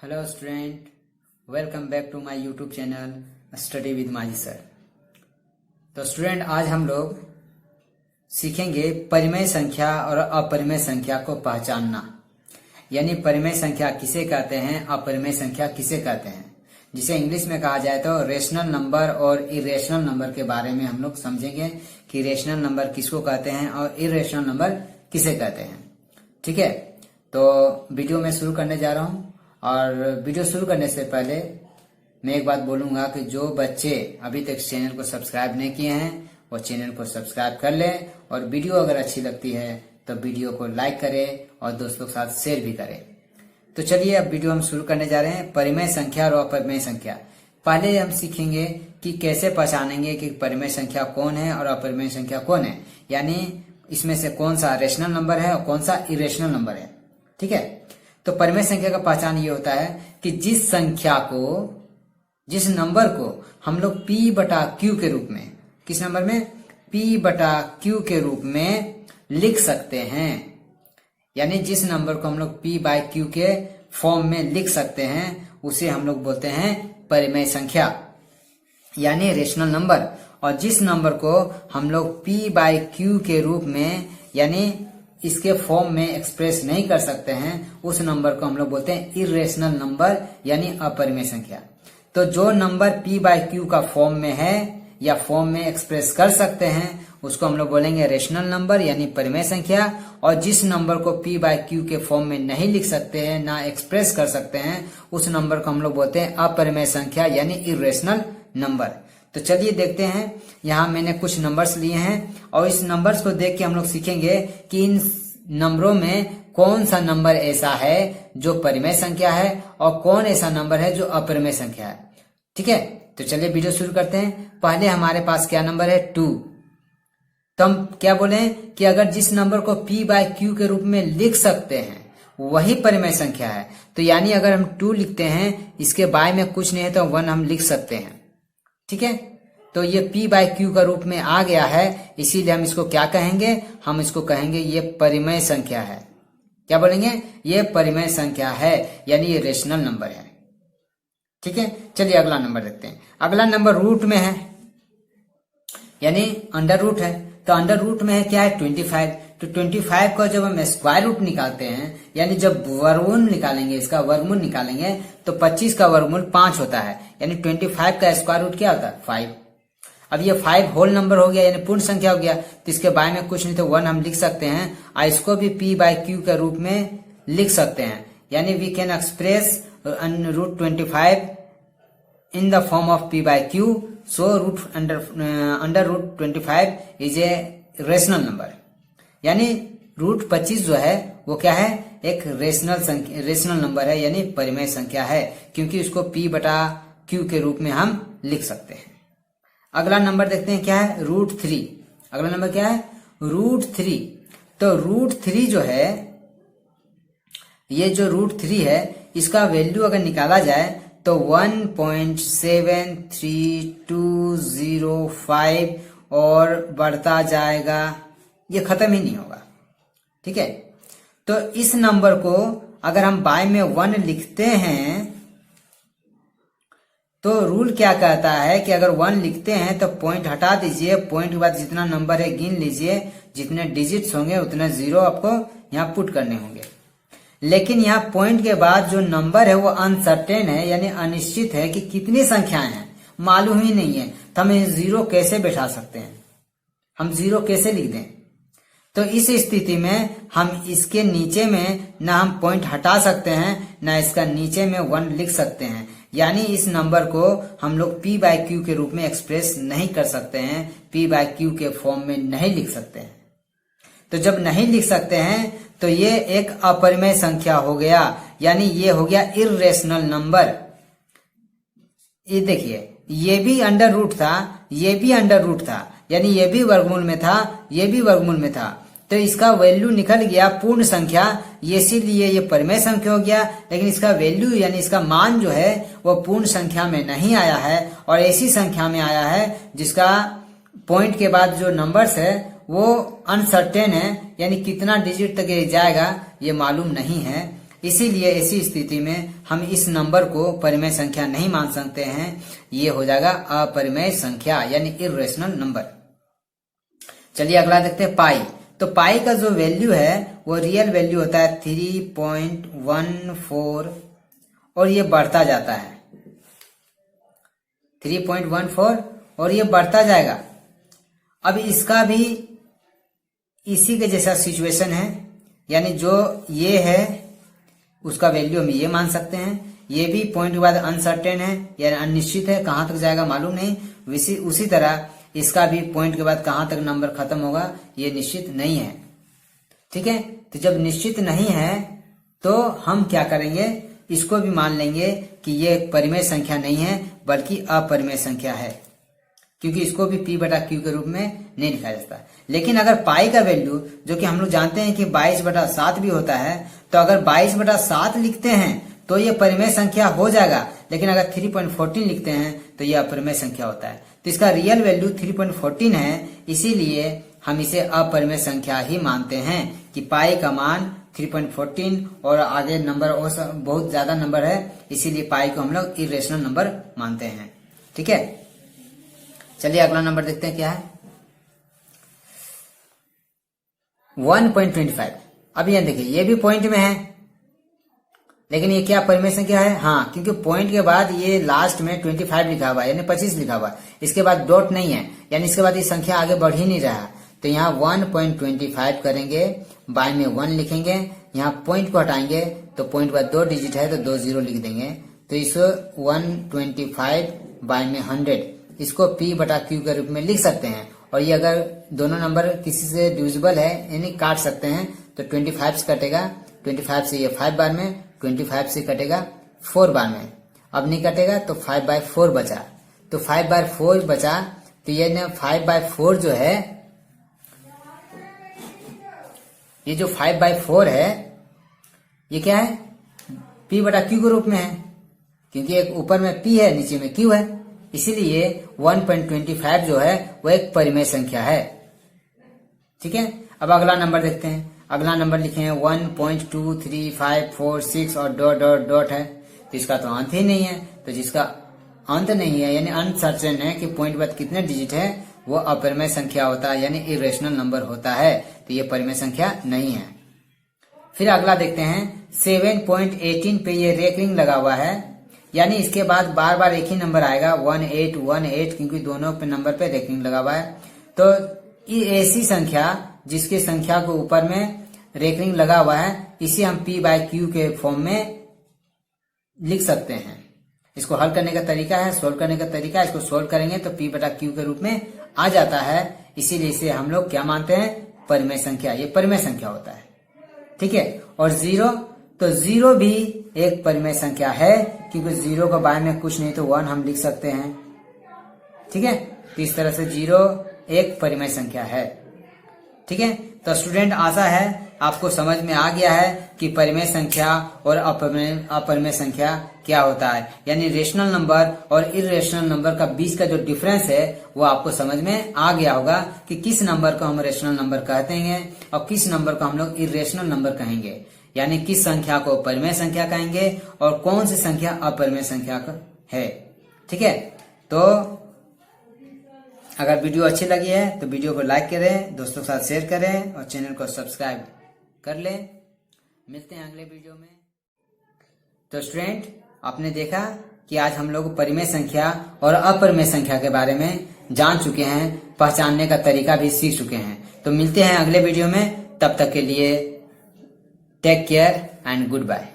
Hello student, welcome back to my YouTube channel study with Maji sir. तो student, आज हम लोग सीखेंगे परिमेय संख्या और अपरिमेय संख्या को पहचानना, यानी परिमेय संख्या किसे कहते हैं, अपरिमेय संख्या किसे कहते हैं, जिसे इंग्लिश में कहा जाए तो रेशनल नंबर और इरेशनल नंबर के बारे में हम लोग समझेंगे कि रेशनल नंबर किसको कहते हैं और इरेशनल नंबर किसे कहते हैं। ठीक है, तो वीडियो में शुरू करने जा रहा हूँ। और वीडियो शुरू करने से पहले मैं एक बात बोलूंगा कि जो बच्चे अभी तक चैनल को सब्सक्राइब नहीं किए हैं वो चैनल को सब्सक्राइब कर लें, और वीडियो अगर अच्छी लगती है तो वीडियो को लाइक करें और दोस्तों के साथ शेयर भी करें। तो चलिए अब वीडियो हम शुरू करने जा रहे हैं। परिमेय संख्या और अपरिमेय संख्या। पहले हम सीखेंगे कि कैसे पहचानेंगे कि परिमेय संख्या कौन है और अपरिमेय संख्या कौन है, यानी इसमें से कौन सा रेशनल नंबर है और कौन सा इरेशनल नंबर है। ठीक है, तो परिमेय संख्या का पहचान ये होता है कि जिस नंबर को हम लोग P बटा Q के रूप में, किस नंबर में, P बटा Q के रूप में लिख सकते हैं, यानी जिस नंबर को हम लोग P बाय Q के फॉर्म में लिख सकते हैं उसे हम लोग बोलते हैं परिमेय संख्या, यानी रेशनल नंबर। और जिस नंबर को हम लोग P बाय Q के रूप में यानी इसके फॉर्म में एक्सप्रेस नहीं कर सकते हैं उस नंबर को हम लोग बोलते हैं इरेशनल नंबर, यानी अपरिमेय संख्या। तो जो नंबर P बाय Q का फॉर्म में है या फॉर्म में एक्सप्रेस कर सकते हैं उसको हम लोग बोलेंगे रेशनल नंबर, यानी परिमेय संख्या। और जिस नंबर को P बाय Q के फॉर्म में नहीं लिख सकते हैं, ना एक्सप्रेस कर सकते हैं, उस नंबर को हम लोग बोलते हैं अपरिमेय संख्या, यानी इरेशनल नंबर। तो चलिए देखते हैं, यहाँ मैंने कुछ नंबर्स लिए हैं और इस नंबर्स को देख के हम लोग सीखेंगे कि इन नंबरों में कौन सा नंबर ऐसा है जो परिमेय संख्या है और कौन ऐसा नंबर है जो अपरिमेय संख्या है। ठीक है, तो चलिए वीडियो शुरू करते हैं। पहले हमारे पास क्या नंबर है, 2। तो हम क्या बोले कि अगर जिस नंबर को P बाय Q के रूप में लिख सकते हैं वही परिमेय संख्या है, तो यानी अगर हम 2 लिखते हैं, इसके बाय में कुछ नहीं है तो 1 हम लिख सकते हैं। ठीक है, तो ये P बाय Q का रूप में आ गया है, इसीलिए हम इसको क्या कहेंगे, हम इसको कहेंगे ये परिमेय संख्या है। क्या बोलेंगे, ये परिमेय संख्या है, यानी ये रेशनल नंबर है। ठीक है, चलिए अगला नंबर देखते हैं। अगला नंबर रूट में है, यानी अंडर रूट है। तो अंडर रूट में है क्या है, 25। तो 25 का जब हम स्क्वायर रूट निकालते हैं, यानी जब वर्गमूल निकालेंगे, इसका वर्गमूल निकालेंगे तो 25 का वर्गमूल 5 होता है, यानी 25 का स्क्वायर रूट क्या होता है, 5। अब ये 5 होल नंबर हो गया, यानी पूर्ण संख्या हो गया, तो इसके बाय में कुछ नहीं तो 1 हम लिख सकते हैं, और इसको भी P बाय Q के रूप में लिख सकते हैं, यानी we can express root 25 in the form of P by Q, so under root 25 is a rational number, यानी रूट 25 जो है वो क्या है, एक रेशनल नंबर है, यानी परिमेय संख्या है, क्योंकि उसको P बटा Q के रूप में हम लिख सकते हैं। अगला नंबर देखते हैं क्या है, रूट 3। अगला नंबर क्या है, रूट 3। तो रूट 3 जो है, ये जो रूट 3 है इसका वैल्यू अगर निकाला जाए तो 1.73205 और बढ़ता जाएगा, ये खत्म ही नहीं होगा। ठीक है, तो इस नंबर को अगर हम बाय में 1 लिखते हैं तो रूल क्या कहता है कि अगर 1 लिखते हैं तो पॉइंट हटा दीजिए, पॉइंट के बाद जितना नंबर है गिन लीजिए, जितने डिजिट्स होंगे उतने 0 आपको यहाँ पुट करने होंगे। लेकिन यहाँ पॉइंट के बाद जो नंबर है वो अनसर्टेन है, यानी अनिश्चित है कि कितनी संख्याएं हैं, मालूम ही नहीं है, तो हम 0 कैसे बैठा सकते हैं, हम 0 कैसे लिख दें। तो इस स्थिति में हम इसके नीचे में ना हम पॉइंट हटा सकते हैं, ना इसका नीचे में 1 लिख सकते हैं, यानी इस नंबर को हम लोग P बाय Q के रूप में एक्सप्रेस नहीं कर सकते हैं, P बाय Q के फॉर्म में नहीं लिख सकते हैं। तो जब नहीं लिख सकते हैं तो ये एक अपरिमेय संख्या हो गया, यानी ये हो गया इरेशनल नंबर। ये देखिए, ये भी अंडर रूट था, ये भी अंडर रूट था, यानी ये भी वर्गमूल में था, ये भी वर्गमूल में था, तो इसका वैल्यू निकल गया पूर्ण संख्या, इसीलिए ये परिमेय संख्या हो गया। लेकिन इसका वैल्यू यानी इसका मान जो है वो पूर्ण संख्या में नहीं आया है, और ऐसी संख्या में आया है जिसका पॉइंट के बाद जो नंबर्स है वो अनसर्टेन है, यानी कितना डिजिट तक जाएगा ये मालूम नहीं है। इसीलिए ऐसी स्थिति में हम इस नंबर को परिमेय संख्या नहीं मान सकते हैं, ये हो जाएगा अपरिमेय संख्या यानी इर्रेशनल नंबर। चलिए अगला देखते हैं पाई। तो पाई का जो वैल्यू है वो रियल वैल्यू होता है 3.14 और ये बढ़ता जाता है 3.14 और ये बढ़ता जाएगा। अब इसका भी इसी के जैसा सिचुएशन है, यानी जो ये है उसका वैल्यू हम ये मान सकते हैं, ये भी पॉइंट के बाद अनसर्टेन है यानी अनिश्चित है, कहां तक जाएगा मालूम नहीं। उसी तरह इसका भी पॉइंट के बाद कहां तक नंबर खत्म होगा ये निश्चित नहीं है। ठीक है, तो जब निश्चित नहीं है तो हम क्या करेंगे, इसको भी मान लेंगे कि ये परिमेय संख्या नहीं है बल्कि अपरिमेय संख्या है, क्योंकि इसको भी p बटा q के रूप में नहीं लिखा जाता। लेकिन अगर पाई का वैल्यू जो कि हम लोग जानते हैं कि 22/7 भी होता है, तो अगर 22/7 लिखते हैं तो ये परिमेय संख्या हो जाएगा, लेकिन अगर 3.14 लिखते हैं तो ये अपरिमेय संख्या होता है। तो इसका रियल वैल्यू 3.14 है, इसीलिए हम इसे अपरिमेय संख्या ही मानते हैं कि पाई का मान 3.14 और आगे नंबर और बहुत ज्यादा नंबर है, इसीलिए पाई को हम लोग इरेशनल नंबर मानते हैं। ठीक है, चलिए अगला नंबर देखते हैं क्या है 1.25। अब ये देखिए ये भी पॉइंट में है, लेकिन ये क्या परिमेय संख्या है? हाँ, क्योंकि पॉइंट के बाद ये लास्ट में 25 लिखा हुआ है यानी 25 लिखा हुआ है, इसके बाद डॉट नहीं है यानी इसके बाद ये संख्या आगे बढ़ ही नहीं रहा। तो यहाँ 1.25 करेंगे, बाय में 1 लिखेंगे, यहाँ पॉइंट को हटाएंगे तो पॉइंट के बाद 2 डिजिट है तो 2 0 लिख देंगे। तो इसको 125 बाय में 100 इसको p बटा q के रूप में लिख सकते हैं। और ये अगर दोनों नंबर किसी से डिविजिबल है यानी काट सकते हैं तो 25 से कटेगा, 25 से ये 5 बार में, 25 से कटेगा 4 बार में, अब नहीं कटेगा तो 5/4 बचा। तो 5/4 बचा, तो ये ना 5/4 जो है, ये जो 5/4 है ये क्या है? p बटा q के रूप में है, क्योंकि एक ऊपर में p है नीचे में q है, इसीलिए 1.25 जो है वो एक परिमेय संख्या है। ठीक है, अब अगला नंबर देखते हैं। अगला नंबर लिखे हैं 1.2354 और डॉट डॉट डॉट है, तो इसका तो अंत ही नहीं है। तो जिसका अंत नहीं है यानी अनसर्टेन है कि पॉइंट बाद कितने डिजिट है, वो अपरिमेय संख्या होता है यानी इरेशनल नंबर होता है, तो ये परिमेय संख्या नहीं है। फिर अगला देखते हैं 7.18 पे ये रेकरिंग लगा हुआ है, यानी इसके बाद बार बार एक ही नंबर आएगा 1818, क्योंकि दोनों पे नंबर पे रेकरिंग लगा हुआ है। तो ये ऐसी संख्या जिसकी संख्या को ऊपर में रेकरिंग लगा हुआ है, इसे हम p/q के फॉर्म में लिख सकते हैं। इसको हल करने का तरीका है, सोल्व करने का तरीका है, इसको सोल्व करेंगे तो p बटा q के रूप में आ जाता है, इसीलिए इसे हम लोग क्या मानते हैं? परिमेय संख्या। ये परिमेय संख्या होता है। ठीक है, और 0, तो 0 भी एक परिमेय संख्या है, क्योंकि 0 को बाय में कुछ नहीं तो 1 हम लिख सकते हैं। ठीक है, तो इस तरह से 0 एक परिमेय संख्या है। ठीक है, तो स्टूडेंट आशा है आपको समझ में आ गया है कि परिमेय संख्या और अपरिमेय संख्या क्या होता है, यानी रेशनल नंबर और इरेशनल नंबर का बीच का जो डिफरेंस है वो आपको समझ में आ गया होगा कि किस नंबर को हम रेशनल नंबर कहते हैं और किस नंबर को हम लोग इरेशनल नंबर कहेंगे, यानी किस संख्या को परिमेय संख्या कहेंगे और कौन सी संख्या अपरिमेय संख्या है। ठीक है, तो अगर वीडियो अच्छी लगी है तो वीडियो को लाइक करें, दोस्तों के साथ शेयर करें और चैनल को सब्सक्राइब कर लें। मिलते हैं अगले वीडियो में। तो स्टूडेंट, आपने देखा कि आज हम लोग परिमेय संख्या और अपरिमेय संख्या के बारे में जान चुके हैं, पहचानने का तरीका भी सीख चुके हैं। तो मिलते हैं अगले वीडियो में, तब तक के लिए take care and good bye.